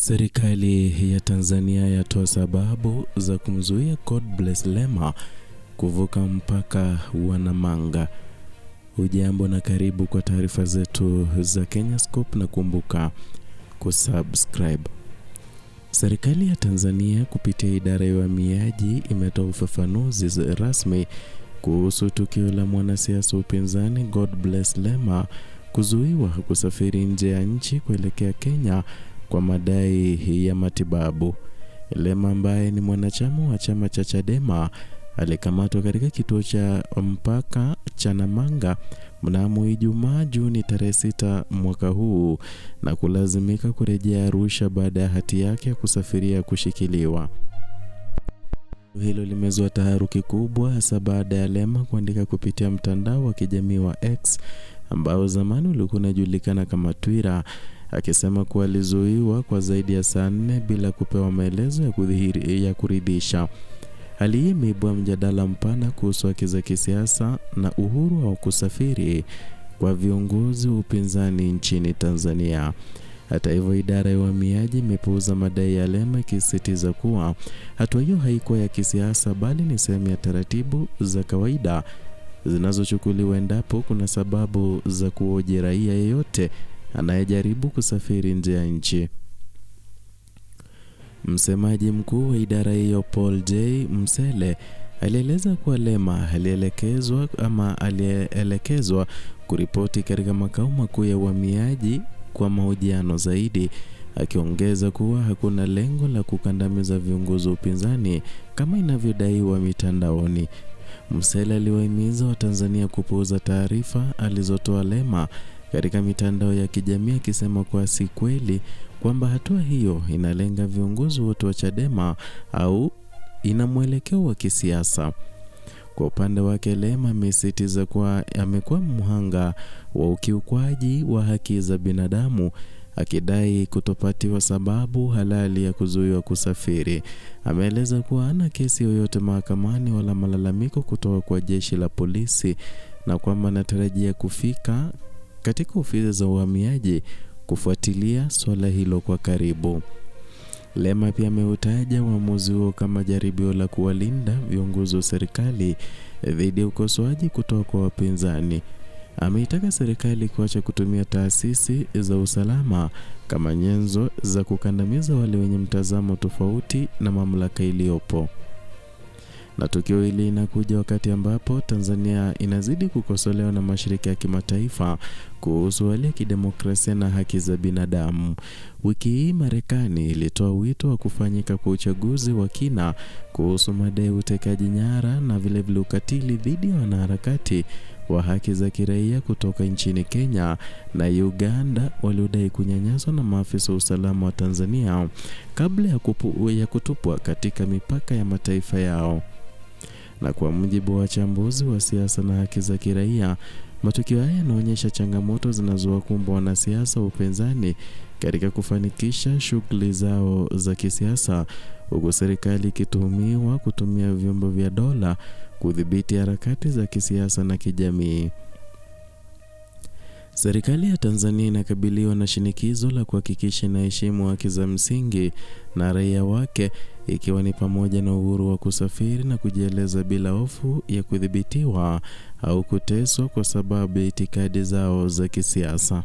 Serikali ya Tanzania yatoa sababu za kumzuia Godbless Lema kuvuka mpaka wa Namanga. Hujambo na karibu kwa taarifa zetu za Kenyascope na kumbuka kusubscribe. Serikali ya Tanzania kupitia idara ya uhamiaji imetoa ufafanuzi rasmi kuhusu tukio la mwanasiasa upinzani Godbless Lema kuzuiwa kusafiri nje ya nchi kuelekea Kenya kwa madai ya matibabu. Lema ambaye ni mwanachama wa chama cha Chadema alikamatwa katika kituo cha mpaka cha Namanga mnamo Ijumaa Juni tarehe 6 mwaka huu na kulazimika kurejea Arusha baada ya hati yake ya kusafiria kushikiliwa. Hilo limezua taharuki kubwa hasa baada ya Lema kuandika kupitia mtandao wa kijamii wa X ambao zamani ulikuwa unajulikana kama Twitter, akisema kuwa alizuiwa kwa zaidi ya saa 4 bila kupewa maelezo ya kuridhisha. Hali hii imeibua mjadala mpana kuhusu haki za kisiasa na uhuru wa kusafiri kwa viongozi wa upinzani nchini Tanzania. Hata hivyo, idara ya uhamiaji imepuuza madai ya Lema ikisisitiza kuwa hatua hiyo haikuwa ya kisiasa bali ni sehemu ya taratibu za kawaida zinazochukuliwa endapo kuna sababu za kuhoji raia yeyote anayejaribu kusafiri nje ya nchi. Msemaji mkuu wa idara hiyo Paul J. Msele alieleza kuwa Lema alielekezwa kuripoti katika makao makuu ya uhamiaji kwa mahojiano zaidi, akiongeza kuwa hakuna lengo la kukandamiza viongozi wa upinzani kama inavyodaiwa mitandaoni. Msele aliwahimiza Watanzania kupuuza taarifa alizotoa Lema katika mitandao ya kijamii, akisema kuwa si kweli kwamba hatua hiyo inalenga viongozi wote wa Chadema au ina mwelekeo wa kisiasa. Kwa upande wake, Lema amesisitiza kuwa amekuwa mhanga wa ukiukwaji wa haki za binadamu, akidai kutopatiwa sababu halali ya kuzuiwa kusafiri. Ameeleza kuwa hana kesi yoyote mahakamani wala malalamiko kutoka kwa jeshi la polisi na kwamba anatarajia kufika katika ofisi za uhamiaji kufuatilia swala hilo kwa karibu. Lema pia ameutaja uamuzi huo kama jaribio la kuwalinda viongozi wa serikali dhidi ya ukosoaji kutoka kwa wapinzani. Ameitaka serikali kuacha kutumia taasisi za usalama kama nyenzo za kukandamiza wale wenye mtazamo tofauti na mamlaka iliyopo. Na tukio hili linakuja wakati ambapo Tanzania inazidi kukosolewa na mashirika ya kimataifa kuhusu hali ya kidemokrasia na haki za binadamu. Wiki hii Marekani ilitoa wito wa kufanyika kwa uchaguzi wa kina kuhusu madai ya utekaji nyara na vilevile ukatili dhidi ya wanaharakati wa haki za kiraia kutoka nchini Kenya na Uganda waliodai kunyanyaswa na maafisa wa usalama wa Tanzania kabla ya kutupwa katika mipaka ya mataifa yao. Na kwa mujibu wa wachambuzi wa siasa na haki za kiraia, matukio haya yanaonyesha changamoto zinazowakumba wanasiasa wa upinzani katika kufanikisha shughuli zao za kisiasa, huku serikali ikituhumiwa kutumia vyombo vya dola kudhibiti harakati za kisiasa na kijamii. Serikali ya Tanzania inakabiliwa na shinikizo la kuhakikisha inaheshimu haki za msingi na raia wake, ikiwa ni pamoja na uhuru wa kusafiri na kujieleza bila hofu ya kudhibitiwa au kuteswa kwa sababu ya itikadi zao za kisiasa.